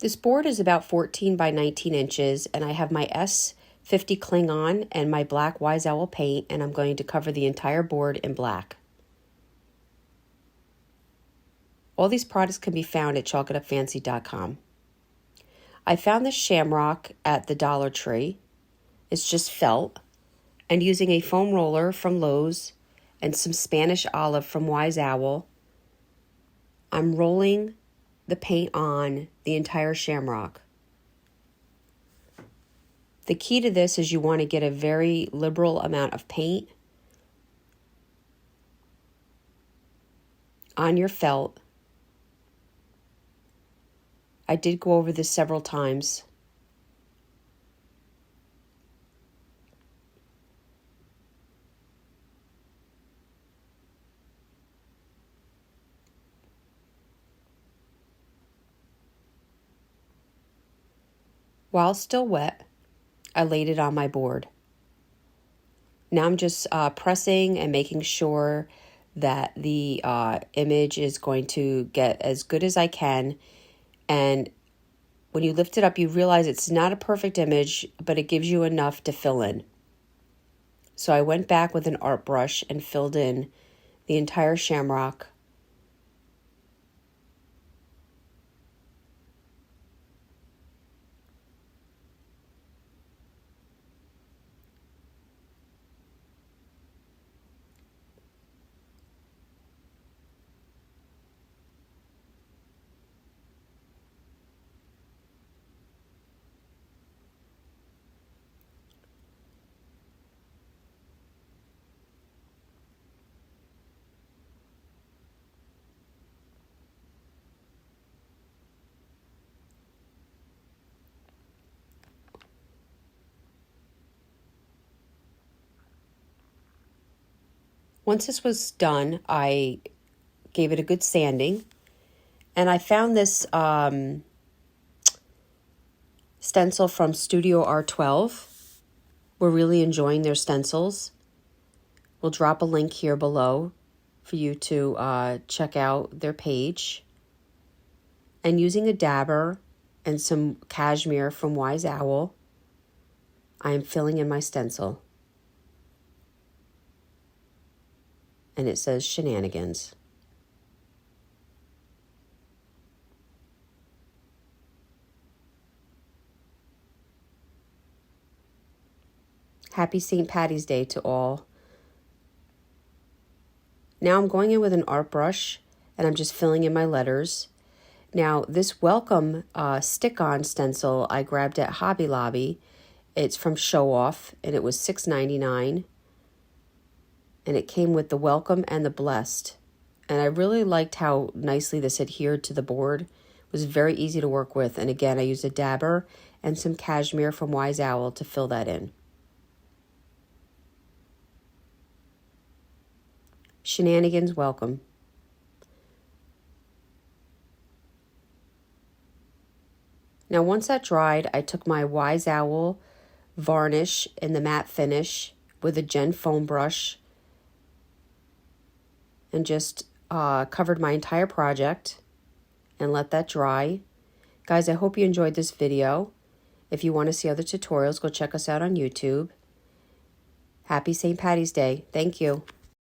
This board is about 14 by 19 inches, and I have my S50 cling on and my black Wise Owl paint, and I'm going to cover the entire board in black. All these products can be found at chalkitupfancy.com. I found this Shamrock at the Dollar Tree. It's just felt, and using a foam roller from Lowe's and some Spanish olive from Wise Owl, I'm rolling the paint on the entire Shamrock. The key to this is you want to get a very liberal amount of paint on your felt. I did go over this several times. While still wet, I laid it on my board. Now I'm just pressing and making sure that the image is going to get as good as I can. And when you lift it up, you realize it's not a perfect image, but it gives you enough to fill in. So I went back with an art brush and filled in the entire Shamrock. Once this was done, I gave it a good sanding, and I found this stencil from Studio R12. We're really enjoying their stencils. We'll drop a link here below for you to check out their page. And using a dabber and some cashmere from Wise Owl, I am filling in my stencil. And it says Shenanigans. Happy St. Patty's Day to all. Now I'm going in with an art brush and I'm just filling in my letters. Now this welcome stick-on stencil I grabbed at Hobby Lobby. It's from Show Off and it was $6.99. And it came with the welcome and the blessed. And I really liked how nicely this adhered to the board. It was very easy to work with. And again, I used a dabber and some cashmere from Wise Owl to fill that in. Shenanigans welcome. Now once that dried, I took my Wise Owl varnish in the matte finish with a Gen foam brush and just covered my entire project and let that dry. Guys, I hope you enjoyed this video. If you want to see other tutorials, go check us out on YouTube. Happy St. Patty's Day. Thank you.